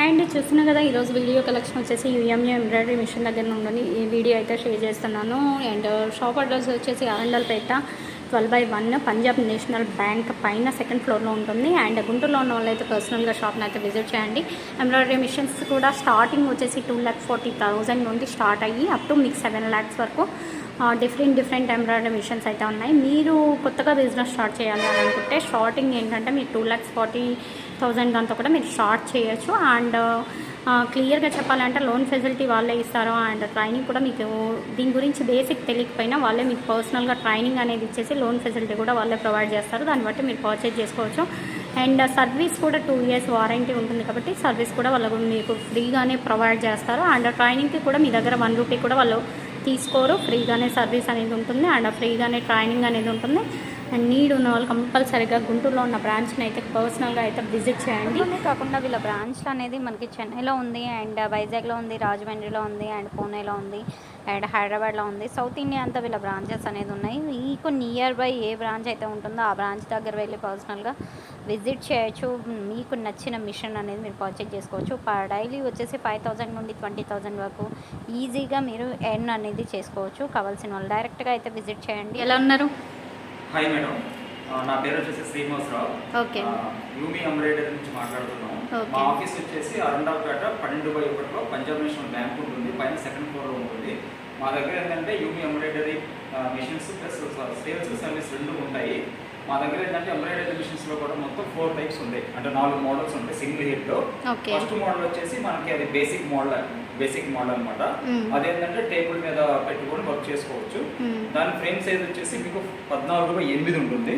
And చూస్తున్నా కదా ఈరోజు వీడియో కలెక్షన్ వచ్చేసి యూఎంఏ ఎంబ్రాయిడరీ మిషన్ దగ్గర నుండి ఈ వీడియో అయితే షేర్ చేస్తున్నాను. అండ్ షాప్ అడ్రస్ వచ్చేసి ఆరండల్పేట 12/1 పంజాబ్ నేషనల్ బ్యాంక్ పైన సెకండ్ ఫ్లోర్లో ఉంటుంది. అండ్ గుంటూరులో ఉన్న వాళ్ళు అయితే పర్సనల్గా షాప్ని అయితే విజిట్ చేయండి. ఎంబ్రాయిడరీ మిషన్స్ కూడా స్టార్టింగ్ వచ్చేసి 2,40,000 నుండి స్టార్ట్ అయ్యి అప్ టు మీకు 7 lakhs వరకు డిఫరెంట్ ఎంబ్రాయిడరీ మిషన్స్ అయితే ఉన్నాయి. మీరు కొత్తగా బిజినెస్ స్టార్ట్ చేయాలి అని అనుకుంటే స్టార్టింగ్ ఏంటంటే మీరు 2,40,000 దాంతో కూడా మీరు స్టార్ట్ చేయొచ్చు. అండ్ క్లియర్గా చెప్పాలంటే లోన్ ఫెసిలిటీ వాళ్ళే ఇస్తారు. అండ్ ట్రైనింగ్ కూడా మీకు దీని గురించి బేసిక్ తెలియకపోయినా వాళ్ళే మీకు పర్సనల్గా ట్రైనింగ్ అనేది ఇచ్చేసి లోన్ ఫెసిలిటీ కూడా వాళ్ళే ప్రొవైడ్ చేస్తారు. దాన్ని బట్టి మీరు పర్చేజ్ చేసుకోవచ్చు. అండ్ సర్వీస్ కూడా 2 years వారంటీ ఉంటుంది కాబట్టి సర్వీస్ కూడా వాళ్ళు మీకు ఫ్రీగానే ప్రొవైడ్ చేస్తారు. అండ్ ట్రైనింగ్కి కూడా మీ దగ్గర 1 rupee కూడా వాళ్ళు తీసుకోరు. ఫ్రీగానే సర్వీస్ అనేది ఉంటుంది అండ్ ఫ్రీగానే ట్రైనింగ్ అనేది ఉంటుంది. అండ్ నీడ్ ఉన్న వాళ్ళు కంపల్సరీగా గుంటూరులో ఉన్న బ్రాంచ్ని అయితే పర్సనల్గా అయితే విజిట్ చేయండి. అదే కాకుండా వీళ్ళ బ్రాంచ్లు అనేది మనకి చెన్నైలో ఉంది, అండ్ వైజాగ్లో ఉంది, రాజమండ్రిలో ఉంది, అండ్ పూణేలో ఉంది, అండ్ హైదరాబాద్లో ఉంది. సౌత్ ఇండియా అంతా వీళ్ళ బ్రాంచెస్ అనేది ఉన్నాయి. మీకు నియర్ బై ఏ బ్రాంచ్ అయితే ఉంటుందో ఆ బ్రాంచ్ దగ్గర వెళ్ళి పర్సనల్గా విజిట్ చేయొచ్చు. మీకు నచ్చిన మిషన్ అనేది మీరు పర్చేజ్ చేసుకోవచ్చు. డైలీ వచ్చేసి 5,000 నుండి 20,000 వరకు ఈజీగా మీరు ఎర్న్ అనేది చేసుకోవచ్చు. కావాల్సిన వాళ్ళు డైరెక్ట్గా అయితే విజిట్ చేయండి. ఎలా ఉన్నారు? హాయ్ మేడం, నా పేరు వచ్చేసి శ్రీనివాసరావు. ఓకే, యూమి ఎంబ్రాయిడరీ నుంచి మాట్లాడుతున్నాం. మా ఆఫీస్ వచ్చేసి అరండాపేట 12/1లో పంజాబ్ నేషనల్ బ్యాంక్ ఉంటుంది, పైన సెకండ్ ఫ్లోర్లో ఉంటుంది. మా దగ్గర ఏంటంటే యూమి embroidery machines plus sales service 2 ఉంటాయి. మా దగ్గర ఏంటంటే ఎంబ్రాయిడరీ మిషన్స్లో కూడా మొత్తం 4 types ఉంటాయి, అంటే 4 మోడల్స్ ఉంటాయి సింగిల్ హెడ్లో. ఫస్ట్ మోడల్ వచ్చేసి మనకి అది బేసిక్ మోడల్ అనమాట. అదేంటంటే టేబుల్ మీద పెట్టుకొని వర్క్ చేసుకోవచ్చు. దాని ఫ్రేమ్ సైజ్ వచ్చేసి మీకు 14/8 ఉంటుంది.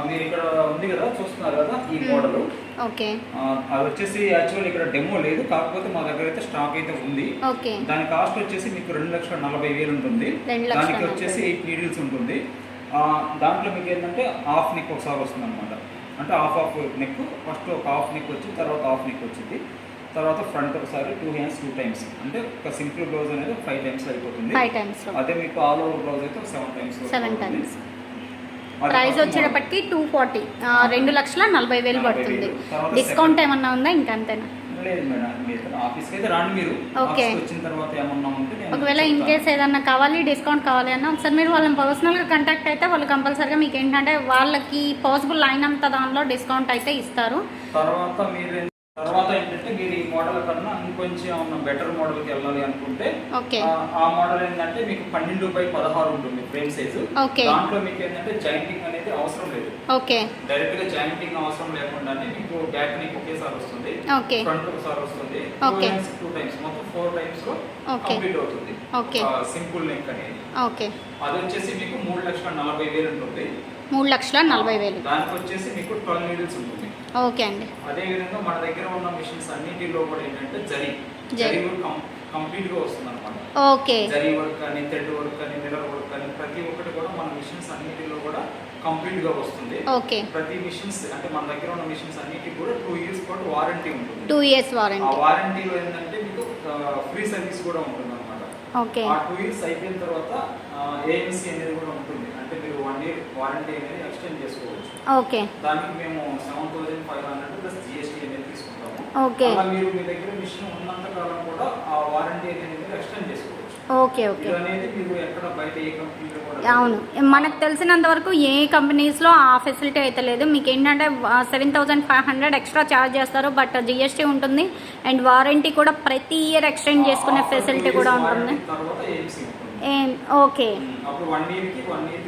మీరు ఇక్కడ ఉంది కదా, చూస్తున్నారు కదా ఈ మోడల్. అది వచ్చేసి యాక్చువల్ ఇక్కడ డెమో లేదు, కాకపోతే మా దగ్గర అయితే స్టాక్ అయితే ఉంది. దాని కాస్ట్ వచ్చేసి మీకు 2,40,000 ఉంటుంది. దానికి వచ్చేసి 8 needles ఉంటుంది. దాంట్లో మీకు ఏంటంటే హాఫ్ నెక్ ఒకసారి వస్తుంది అనమాట. అంటే హాఫ్ నెక్, ఫస్ట్ ఒక హాఫ్ నెక్ వచ్చి తర్వాత హాఫ్ నెక్ వచ్చింది, తర్వాత ఫ్రంట్ ఒకసారి 2 hands 2 times. అంటే ఒక సింపుల్ బ్లౌజ్ అనేది 5 times అయిపోతుంది. అదే మీకు ఆల్ ఓవర్ బ్లౌజ్ అయితే 7 times. ప్రైస్ వచ్చేటప్పటికి 240, 2,40,000 పడుతుంది. డిస్కౌంట్ ఏమన్నా ఉందా? ఇంకా అంతేనా? లేదు మేడం, మీరు ఆఫీస్కి అయితే రాండి. మీరు వచ్చిన తర్వాత ఏమన్నా ఉంటే ఒకవేళ ఇన్ కేస్ ఏదన్నా కావాలి, డిస్కౌంట్ కావాలి అన్న ఒకసారి మీరు వాళ్ళని పర్సనల్గా కాంటాక్ట్ అయితే వాళ్ళు కంపల్సరీగా మీకు ఏంటంటే వాళ్ళకి పాసిబుల్ అయినంత దానిలో డిస్కౌంట్ అయితే ఇస్తారు. తర్వాత ఏంటంటే మీరు ఈ మోడల్ కన్నా ఇంకొంచెం ఏమన్నా బెటర్ మోడల్కి వెళ్ళాలి అనుకుంటే ఆ మోడల్ ఏంటంటే మీకు 12/16 ఉంటుంది ఫ్రేమ్ సైజు. దాంట్లో మీకు ఏంటంటే జాయింటింగ్ అనేది అవసరం లేదు. డైరెక్ట్ గా జాయింటింగ్ అవసరం లేకుండానే మీకు బ్యాక్ నెక్ ఒకేసారి వస్తుంది, ఫ్రంట్ ఒకసారి వస్తుంది, 2 times మొత్తం 4 times లో కంప్లీట్ అవుతుంది సింపుల్ నెక్ అనేది. అది వచ్చేసి మీకు 3,40,000 ఉంటుంది. 3,40,000. దానికి వచ్చేసి మీకు 12 needles ఉంటుంది. ఓకే అండి. అదే విధంగా మన దగ్గర ఉన్న మిషన్స్ అన్నిటిలో కూడా ఏంటంటే జరీ వర్క్ కంప్లీట్ గా వస్తుంది అనమాట. జరీ వర్క్ అని, థ్రెడ్ వర్క్ అని, మిర్రర్ వర్క్ అని ప్రతి ఒక్కటి కూడా మన మిషన్స్ అన్నిటిలో కూడా కంప్లీట్ గా వస్తుంది. ప్రతి మిషన్స్ అంటే మన దగ్గర ఉన్న మిషన్స్ అన్నిటికి కూడా 2 years పాటు వారంటీ ఉంటుంది. 2 years వారంటీ. ఆ వారంటీలో ఏంటంటే మీకు ఫ్రీ సర్వీస్ కూడా ఉంటుంది అనమాట. ఆ 2 years అయిపోయిన తర్వాత ఏఎంసీ అనేది కూడా ఉంటుంది. అంటే మీరు 1 year వారంటీ అనేది ఎక్స్టెండ్ చేసుకోవచ్చు. దానికి మేము 7,500 ప్లస్ GST అనేది తీసుకుంటాము. అలా మీరు మీ దగ్గర మిషన్ ఉన్నంత కాలం కూడా ఆ వారంటీ అనేది ఎక్స్టెండ్ చేసుకోవచ్చు. అనేది మీరు ఎక్కడ బయట ఏ కంపెనీలో కూడా అవును, మనకు తెలిసినంత వరకు ఏ కంపెనీస్లో ఆ ఫెసిలిటీ అయితే లేదు. మీకు ఏంటంటే 7,500 ఎక్స్ట్రా ఛార్జ్ చేస్తారు, బట్ GST ఉంటుంది. అండ్ వారంటీ కూడా ప్రతి ఇయర్ ఎక్స్టెండ్ చేసుకునే ఫెసిలిటీ కూడా ఉంటుంది. తర్వాత ఏఎంసీ ఉంటుంది. అప్పుడు 1 year కి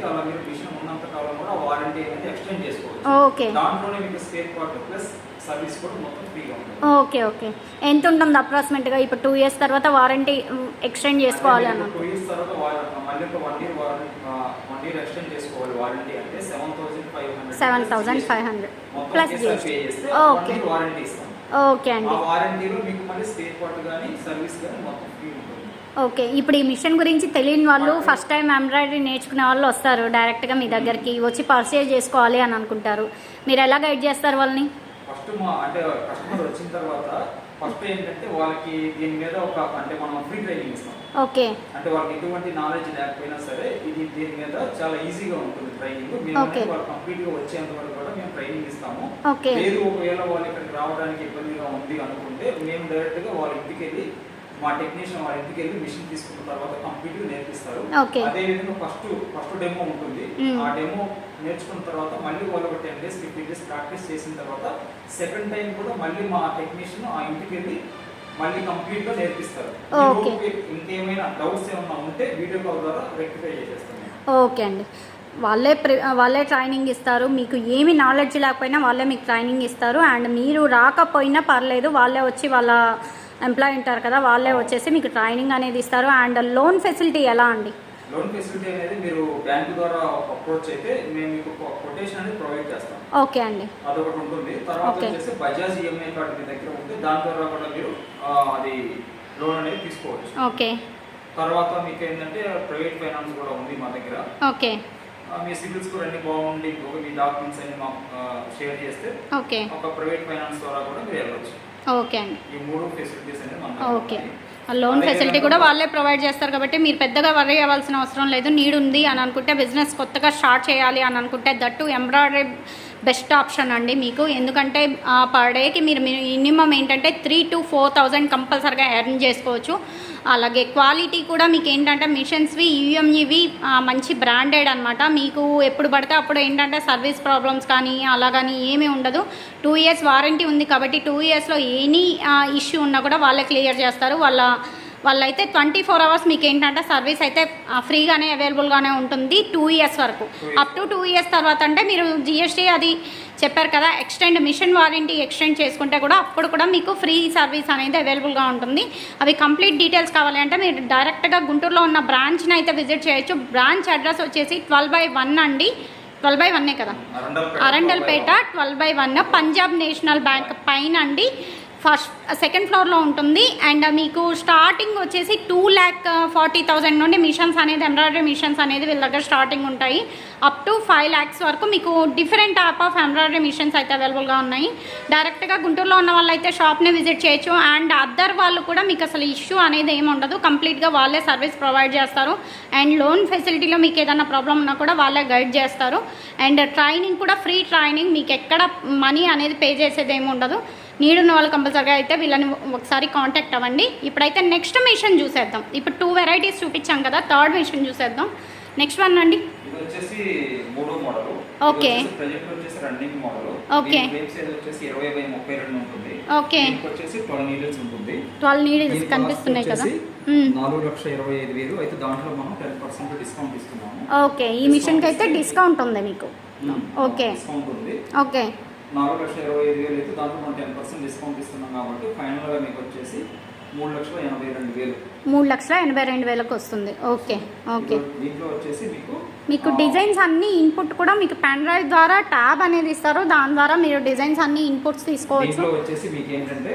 అలా మీరు మిషన్ ఉన్నంత కాలం కూడా వారంటీ అనేది ఎక్స్టెండ్ చేసుకోవచ్చు. దాంట్లోనే మీకు స్పేర్ పార్ట్ ప్లస్ సర్వీస్ కూడా మొత్తం ఫ్రీగా ఉంటుంది. ఎంత ఉంటుంది అప్రాక్సిమేట్గా? ఇప్పుడు 2 years తర్వాత వారంటీ ఎక్స్టెండ్ చేసుకోవాలి అన్న. 2 years తర్వాత మళ్ళీ ఒక 1 year ఎక్స్టెండ్ చేసుకోవాలి వారంటీ అంటే 7,500 ప్లస్ GST. వారంటీ ఇస్తాం. అండి. ఆ వారంటీలో మీకు మళ్ళీ స్పేర్ పార్ట్ కానీ సర్వీస్ కానీ మొత్తం ఫ్రీ ఉంటుంది. ఇప్పుడు ఈ మిషన్ గురించి తెలియని వాళ్ళు, ఫస్ట్ టైం ఎంబ్రాయిడరీ నేర్చుకునే వాళ్ళు వస్తారు డైరెక్ట్గా మీ దగ్గరికి వచ్చి పర్చేజ్ చేసుకోవాలి అని అనుకుంటారు. మీరు ఎలా గైడ్ చేస్తారు వాళ్ళని? ఫస్ట్ అంటే కస్టమర్ వచ్చిన తర్వాత ఫస్ట్ ఏంటంటే వాళ్ళకి దీని మీద ఒక అంటే మనం ఫ్రీ ట్రైనింగ్ ఇస్తాం. ఓకే. అంటే వాళ్ళకి ఎటువంటి నాలెడ్జ్ లేకపోయినా సరే దీని మీద చాలా ఈజీగా ఉంటుంది ట్రైనింగ్. మేము వాళ్ళు కంప్లీట్ గా వచ్చేంత వరకు కూడా మేము ట్రైనింగ్ ఇస్తాము. లేదు ఒకవేళ వాళ్ళు ఇక్కడికి రావడానికి ఇబ్బందిగా ఉంది అనుకుంటే మేము డైరెక్ట్ గా వాళ్ళ ఇంటికి వెళ్ళి మా టెక్నీషియన్ వాళ్ళ ఇంటికి వెళ్ళి మిషన్ తీసుకున్న తర్వాత కంప్లీట్ గా నేర్పిస్తారు. అదే విధంగా ఫస్ట్ డెమో ఉంటుంది. ఆ డెమో నేర్చుకున్న తర్వాత మళ్ళీ వాళ్ళు ఒక 10 days 15 days ప్రాక్టీస్ చేసిన తర్వాత సెకండ్ టైం కూడా మళ్ళీ మా టెక్నీషియన్ ఆ ఇంటికి వెళ్ళి మళ్ళీ కంప్లీట్ గా నేర్పిస్తారు. ఇంకేమైనా డౌట్స్ ఏమైనా ఉంటే వీడియో కాల్ ద్వారా రెక్టిఫై చేసేస్తాం. ఓకే అండి. వాళ్ళే ట్రైనింగ్ ఇస్తారు. మీకు ఏమి నాలెడ్జ్ లేకపోయినా వాళ్ళే మీకు ట్రైనింగ్ ఇస్తారు. అండ్ మీరు రాకపోయినా పర్లేదు, వాళ్ళే వచ్చి వాళ్ళ ఎంప్లాయ్ ఉంటారు కదా, వాళ్ళే వచ్చేసి మీకు ట్రైనింగ్ అనేది ఇస్తారు. అండ్ లోన్ ఫెసిలిటీ ఎలా అండి? లోన్ ఫెసిలిటీ అనేది మీరు బ్యాంక్ ద్వారా అప్రోచ్ అయితే మేము మీకు కొటేషన్ అనేది ప్రొవైడ్ చేస్తాం. ఓకే అండి. అదొకటి ఉంటుంది. తర్వాత వచ్చేసి బజాజ్ ఈఎంఐ కార్డు మీ దగ్గర ఉంటే దాని ద్వారా కూడా మీరు అది లోన్ అనేది తీసుకోవచ్చు. ఓకే. తర్వాత మీకు ఏంటంటే ప్రైవేట్ ఫైనాన్స్ కూడా ఉంది మా దగ్గర. ఓకే. మీ సిబిల్ స్కోర్ అన్ని బాగుండి మీ డాక్యుమెంట్స్ అన్ని మాకు షేర్ చేస్తే ఓకే ఒక ప్రైవేట్ ఫైనాన్స్ ద్వారా కూడా మీరు వెళ్ళవచ్చు. ఓకే అండి. ఈ 3 ఫెసిలిటీస్ అనేది మనకి. ఓకే. లోన్ ఫెసిలిటీ కూడా వాళ్ళే ప్రొవైడ్ చేస్తారు కాబట్టి మీరు పెద్దగా వర్రీ అవ్వాల్సిన అవసరం లేదు. నీడ్ ఉంది అని అనుకుంటే, బిజినెస్ కొత్తగా స్టార్ట్ చేయాలి అని అనుకుంటే, దట్టు ఎంబ్రాయిడరీ బెస్ట్ ఆప్షన్ అండి మీకు. ఎందుకంటే పర్ డేకి మీరు మినిమం ఏంటంటే 3,000 to 4,000 కంపల్సరీగా ఎర్న్ చేసుకోవచ్చు. అలాగే క్వాలిటీ కూడా మీకు ఏంటంటే మిషన్స్వి యూఎంఈవి మంచి బ్రాండెడ్ అనమాట. మీకు ఎప్పుడు పడితే అప్పుడు ఏంటంటే సర్వీస్ ప్రాబ్లమ్స్ కానీ అలా కానీ ఏమీ ఉండదు. 2 years వారంటీ ఉంది కాబట్టి 2 yearsలో ఎనీ ఇష్యూ ఉన్నా కూడా వాళ్ళే క్లియర్ చేస్తారు. వాళ్ళైతే 24 hours మీకు ఏంటంటే సర్వీస్ అయితే ఫ్రీగానే అవైలబుల్గానే ఉంటుంది 2 years వరకు. అప్ టు 2 years తర్వాత అంటే మీరు జిఎస్టీ అది చెప్పారు కదా, మిషన్ వారంటీ ఎక్స్టెండ్ చేసుకుంటే కూడా అప్పుడు కూడా మీకు ఫ్రీ సర్వీస్ అనేది అవైలబుల్గా ఉంటుంది. అవి కంప్లీట్ డీటెయిల్స్ కావాలి అంటే మీరు డైరెక్ట్గా గుంటూరులో ఉన్న బ్రాంచ్ని అయితే విజిట్ చేయొచ్చు. బ్రాంచ్ అడ్రస్ వచ్చేసి 12/1 అండి. 12/1 కదా, అరండల్పేట 12/1 పంజాబ్ నేషనల్ బ్యాంక్ పైన అండి. సెకండ్ ఫ్లోర్లో ఉంటుంది. అండ్ మీకు స్టార్టింగ్ వచ్చేసి 2,40,000 నుండి మిషన్స్ అనేది ఎంబ్రాయిడరీ మిషన్స్ అనేది వీళ్ళ దగ్గర స్టార్టింగ్ ఉంటాయి. అప్ టు 5 lakhs వరకు మీకు different type of embroidery machines అయితే అవైలబుల్గా ఉన్నాయి. డైరెక్ట్గా గుంటూరులో ఉన్న వాళ్ళు అయితే షాప్ని విజిట్ చేయొచ్చు. అండ్ అదర్ వాళ్ళు కూడా మీకు అసలు ఇష్యూ అనేది ఏమి ఉండదు, కంప్లీట్గా వాళ్ళే సర్వీస్ ప్రొవైడ్ చేస్తారు. అండ్ లోన్ ఫెసిలిటీలో మీకు ఏదైనా ప్రాబ్లం ఉన్నా కూడా వాళ్ళే గైడ్ చేస్తారు. అండ్ ట్రైనింగ్ కూడా ఫ్రీ ట్రైనింగ్, మీకు ఎక్కడ మనీ అనేది పే చేసేది ఏమి ఉండదు. నీడ్ ఉన్న వాళ్ళు కంపల్సరీగా అయితే వీళ్ళని ఒకసారి కాంటాక్ట్ అవ్వండి. ఇప్పుడైతే నెక్స్ట్ మిషన్ చూసేద్దాం. ఇప్పుడు 2 varieties చూపించాం కదా, థర్డ్ మిషన్ చూసేద్దాం. నెక్స్ట్ వన్ అండి. ఇది వచ్చేసి 3వ మోడల్. ఓకే. ప్రజెంట్ వచ్చేసి running model. Okay. Frame size వచ్చేసి 20/32 ఉంటుంది. ఓకే. దీనికి వచ్చేసి 12 needles ఉంటుంది. 12 needles కనిపిస్తున్నాయి కదా. 4,25,000 అయితే దాంట్లో మనం 10% డిస్కౌంట్ ఇస్తున్నాము. ఓకే. ఈ మిషన్ కి అయితే డిస్కౌంట్ ఉంది మీకు. ఓకే. డిస్కౌంట్ ఉంది. ఓకే. 4,25,000 అయితే దాంట్లో మనం 10% డిస్కౌంట్ ఇస్తున్నాం కాబట్టి ఫైనల్ గా మీకు వచ్చేసి 3,82,000. 3,82,000 వస్తుంది. ఓకే. ఓకే. దీంట్లో వచ్చేసి మీకు డిజైన్స్ అన్ని ఇన్పుట్ కూడా మీకు పెన్ డ్రైవ్ ద్వారా ట్యాబ్ అనేది ఇస్తారు. దాని ద్వారా మీరు డిజైన్స్ అన్ని ఇన్పుట్స్ తీసుకోవచ్చు. దీంట్లో వచ్చేసి మీకు ఏంటంటే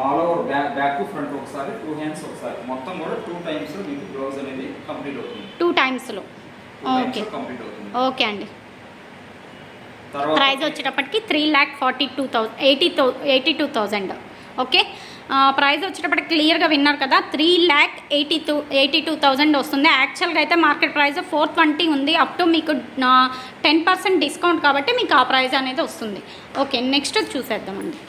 all over back to front ఒకసారి, 2 hands ఒకసారి, మొత్తం కూడా 2 times మీకు బ్లౌజ్ అనేది కంప్లీట్ అవుతుంది. 2 times లో. ఓకే. కంప్లీట్ అవుతుంది. ఓకే అండి. ప్రైస్ వచ్చేటప్పటికి 3,82,000. ఓకే. ప్రైస్ వచ్చేటప్పటికి క్లియర్గా విన్నారు కదా, 3,82,000 వస్తుంది. యాక్చువల్గా అయితే మార్కెట్ ప్రైస్ 420 ఉంది. అప్ టు మీకు 10% డిస్కౌంట్ కాబట్టి మీకు ఆ ప్రైస్ అనేది వస్తుంది. ఓకే. నెక్స్ట్ చూసేద్దామండి.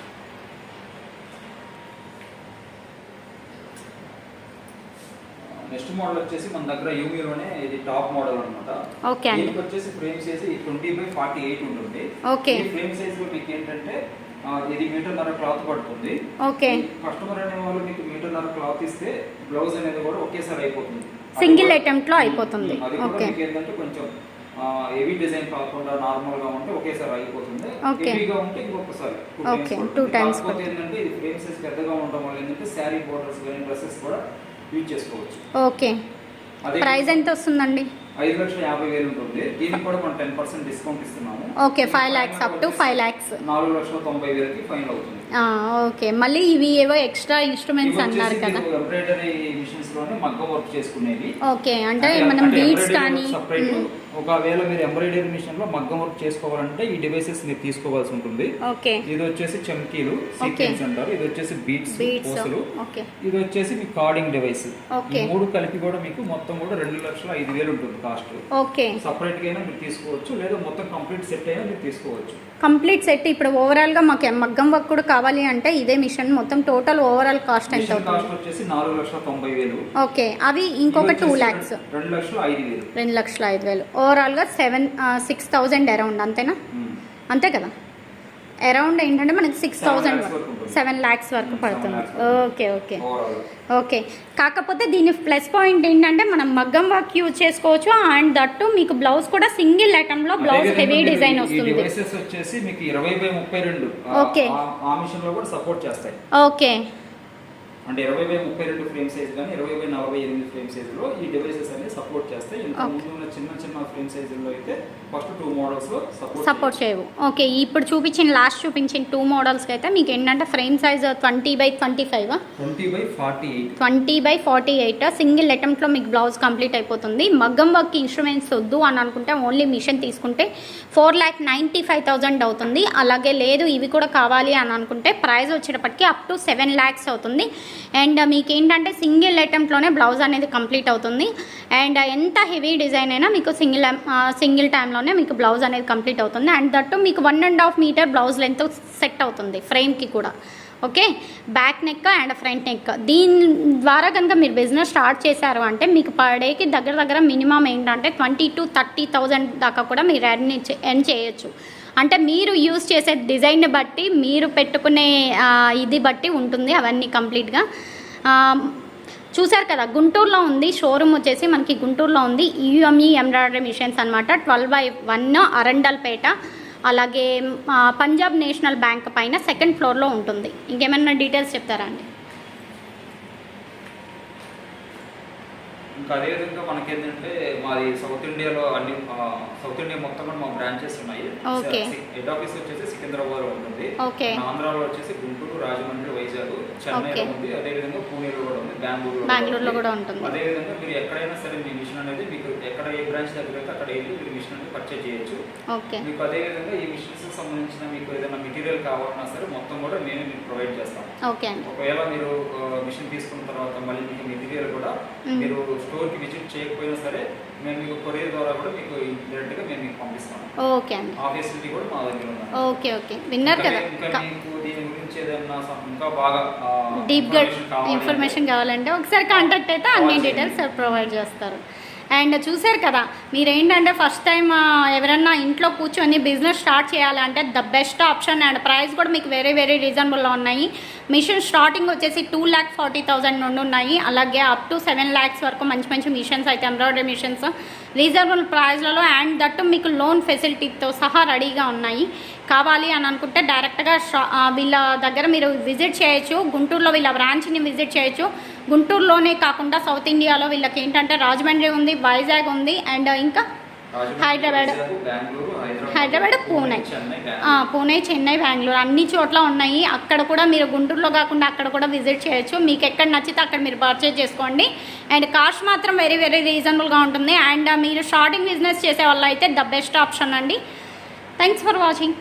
నెక్స్ట్ మోడల్ వచ్చేసి మన దగ్గర యూమీలోనే ఇది టాప్ మోడల్ అన్నమాట. ఓకే. దీనికి వచ్చేసి ఫ్రేమ్ సైజ్ 20/48 ఉంటుంది. ఓకే. ఈ ఫ్రేమ్ సైజ్ లో మీకు ఏంటంటే ఇది 1.5 మీటర్ క్లాత్ పడుతుంది. ఓకే. కస్టమర్ అనే వాళ్ళు మీకు 1.5 మీటర్ క్లాత్ ఇస్తే బ్లౌజ్ అనేది కూడా ఒకేసారి అయిపోతుంది, సింగిల్ అటెంప్ట్ లో అయిపోతుంది. ఓకే. మీకు ఏంటంటే కొంచెం హెవీ డిజైన్ కాకుండా నార్మల్ గా ఉంటే ఒకేసారి అయిపోతుంది. హెవీగా ఉంటే ఇంకొకసారి 2 times. ఏంటంటే ఇది ఫ్రేమ్ సైజ్ పెద్దగా ఉండడం వల్ల ఏంటంటే శారీ బోర్డర్స్ కానీ డ్రెస్సెస్ కూడా యూజ్ చేసుకోవచ్చు. ఓకే. ప్రైస్ ఎంత వస్తుందండి? 5,50,000 ఉంటుంది. దీనికి కూడా మనం 10% డిస్కౌంట్ ఇస్తున్నాము. Okay. 5 lakhs up to 5 lakhs 4,90,000కి ఫైనల్ అవుతుంది. ఓకే. మళ్ళీ ఇవి ఏవో ఎక్స్ట్రా ఇన్స్ట్రుమెంట్స్ అన్నారు కదా, ఎంబ్రాయిడరీ మిషన్స్ లోనే మగ్గం వర్క్ చేసుకునేవి. ఓకే. అంటే మనం బీడ్స్ కానీ సెపరేట్ ఒకవేళ మీరు ఎంబ్రాయిడరీ మిషన్ లో మగ్గం వర్క్ చేసుకోవాలంటే ఈ డివైసెస్ మీరు తీసుకోవాల్సి ఉంటుంది. ఇది వచ్చేసి చమ్కీలు సీక్వెన్స్ అంటారు, ఇది వచ్చేసి బీట్స్ పూసలు, ఇది వచ్చేసి మీ కార్డింగ్ డివైస్. ఈ మూడు కలిపి కూడా మీకు మొత్తం కూడా 2,05,000 ఉంటుంది కాస్ట్. సపరేట్ గా అయినా మీరు తీసుకోవచ్చు, లేదా మొత్తం కంప్లీట్ సెట్ అయినా మీరు తీసుకోవచ్చు. కంప్లీట్ సెట్ ఇప్పుడు ఓవరాల్ గా మాకు మగ్గం వర్క్ కూడా కావాలి అంటే ఇదే మిషన్ మొత్తం టోటల్ ఓవరాల్ కాస్ట్ ఎంత అవుతుంది? కాస్ట్ వచ్చేసి 4,90,000. ఓకే, అవి ఇంకొక 2 lakhs 2,05,000 ఓవరాల్ గా 6,000 అరౌండ్ అంతేనా? అంతే కదా, అరౌండ్ ఏంటంటే మనకి 6,000 7 lakhs వరకు పడుతుంది. Okay okay okay. కాకపోతే దీని ప్లస్ పాయింట్ ఏంటంటే మనం మగ్గం వర్క్ యూజ్ చేసుకోవచ్చు అండ్ దట్టు మీకు బ్లౌజ్ కూడా సింగిల్ ఐటమ్ లో బ్లౌజ్ హెవీ డిజైన్ వస్తుంది. ఓకే ఓకే, అంటే 20x32 ఫ్రేమ్ సైజ్ కానీ 20x48 ఫ్రేమ్ సైజ్ లో ఈ డివైసెస్ అనేది సపోర్ట్ చేస్తాయి. ఇంకా ముందు ఉన్న చిన్న చిన్న ఫ్రేమ్ సైజుల్లో అయితే ఫస్ట్ 2 మోడల్స్ లో సపోర్ట్ చేయవు. ఓకే, ఇప్పుడు లాస్ట్ చూపించిన 2 మోడల్స్ కి అయితే మీకు ఏంటంటే frame size 20x25 20x48 single attempt లో మీకు బ్లౌజ్ కంప్లీట్ అయిపోతుంది. మగ్గం వర్క్ ఇన్స్ట్రుమెంట్స్ వద్దు అని అనుకుంటే ఓన్లీ మిషన్ తీసుకుంటే 4,95,000 అవుతుంది. అలాగే లేదు ఇవి కూడా కావాలి అని అనుకుంటే ప్రైస్ వచ్చేటప్పటికి అప్ టు 7 lakhs అవుతుంది. అండ్ మీకు ఏంటంటే సింగిల్ అటెంప్ట్లోనే బ్లౌజ్ అనేది కంప్లీట్ అవుతుంది. అండ్ ఎంత హెవీ డిజైన్ అయినా మీకు సింగిల్ టైంలోనే మీకు బ్లౌజ్ అనేది కంప్లీట్ అవుతుంది. అండ్ దట్టు మీకు 1.5 మీటర్ బ్లౌజ్ లెంత్ సెట్ అవుతుంది ఫ్రేమ్కి కూడా. Okay, back neck and front neck. దీని ద్వారా కనుక మీరు బిజినెస్ స్టార్ట్ చేశారు అంటే మీకు పర్ డేకి దగ్గర మినిమం ఏంటంటే 20,000 to 30,000 దాకా కూడా మీరు ఎర్న్ చేయొచ్చు. అంటే మీరు యూజ్ చేసే డిజైన్ బట్టి మీరు పెట్టుకునే ఇది బట్టి ఉంటుంది అవన్నీ కంప్లీట్గా. చూసారు కదా, గుంటూరులో ఉంది షోరూమ్ వచ్చేసి మనకి గుంటూరులో ఉంది. యూఎంఈ ఎంబ్రాయిడరీ మిషన్స్ అనమాట, 12/1 అరండల్పేట. అలాగే పంజాబ్ నేషనల్ బ్యాంక్ పైన 2nd ఫ్లోర్లో ఉంటుంది. ఇంకేమైనా డీటెయిల్స్ చెప్తారా అండి? ఇంకా అదేవిధంగా మనకేంటంటే మాది సౌత్ ఇండియాలో సౌత్ ఇండియా మొత్తం కూడా మా బ్రాంచెస్ ఉన్నాయి. హెడ్ ఆఫీస్ వచ్చేసి సికింద్రాబాద్ లో ఉంటుంది. ఆంధ్రాలో వచ్చేసి గుంటూరు, రాజమండ్రి, వైజాగ్, చెన్నైలో ఉంది. అదేవిధంగా పూణేలో కూడా ఉంది, బెంగళూరులో కూడా ఉంటుంది. అదేవిధంగా మీరు ఎక్కడైనా సరే మీ మిషన్ అనేది మీకు ఎక్కడ ఏ బ్రాంచ్ దగ్గర అయితే అక్కడ వెళ్ళి మీరు మిషన్ అనేది పర్చేజ్ చేయొచ్చు. మీకు అదేవిధంగా ఈ మిషన్స్ సంబంధించిన మీకు ఏదైనా మెటీరియల్ కావాలన్నా సరే మొత్తం కూడా మేము మీకు ప్రొవైడ్ చేస్తాం. ఒకవేళ మీరు మిషన్ తీసుకున్న తర్వాత మళ్ళీ మీకు మెటీరియల్ కూడా మీరు స్టోర్ కి విజిట్ చేయకపోయినా సరే మేము మీకు కొరియర్ ద్వారా కూడా మీకు డైరెక్ట్ గా మేము మీకు పంపిస్తాం. ఓకే అండి, ఆ ఫెసిలిటీ కూడా మా దగ్గర ఉంది. ఓకే ఓకే, విన్నారు కదా. ఇంకా మీకు దీని గురించి ఏదైనా ఇంకా బాగా డీప్ గా ఇన్ఫర్మేషన్ కావాలంటే ఒకసారి కాంటాక్ట్ అయితే అన్ని డీటెయిల్స్ ప్రొవైడ్ చేస్తారు. అండ్ చూసారు కదా, మీరేంటంటే ఫస్ట్ టైం ఎవరన్నా ఇంట్లో కూర్చొని బిజినెస్ స్టార్ట్ చేయాలంటే the best option. And price కూడా మీకు వెరీ రీజనబుల్లో ఉన్నాయి. మిషన్ స్టార్టింగ్ వచ్చేసి 2,40,000 నుండి ఉన్నాయి. అలాగే అప్ టు 7 lakhs వరకు మంచి మిషన్స్ అయితే ఎంబ్రాయిడరీ మిషన్స్ రీజనబుల్ ప్రైస్లలో అండ్ దట్టు మీకు లోన్ ఫెసిలిటీతో సహా రెడీగా ఉన్నాయి. కావాలి అని అనుకుంటే డైరెక్ట్గా వీళ్ళ దగ్గర మీరు విజిట్ చేయొచ్చు. గుంటూరులో వీళ్ళ బ్రాంచ్ని విజిట్ చేయొచ్చు. గుంటూరులోనే కాకుండా సౌత్ ఇండియాలో వీళ్ళకి ఏంటంటే రాజమండ్రి ఉంది, వైజాగ్ ఉంది, అండ్ ఇంకా హైదరాబాద్, పూణే, చెన్నై, బెంగళూరు అన్ని చోట్ల ఉన్నాయి. అక్కడ కూడా మీరు గుంటూరులో కాకుండా అక్కడ కూడా విజిట్ చేయొచ్చు. మీకు ఎక్కడ నచ్చితే అక్కడ మీరు పర్చేజ్ చేసుకోండి. అండ్ కాస్ట్ మాత్రం వెరీ రీజనబుల్గా ఉంటుంది. అండ్ మీరు స్టార్టింగ్ బిజినెస్ చేసే వాళ్ళు అయితే ద బెస్ట్ ఆప్షన్ అండి. Thanks for watching.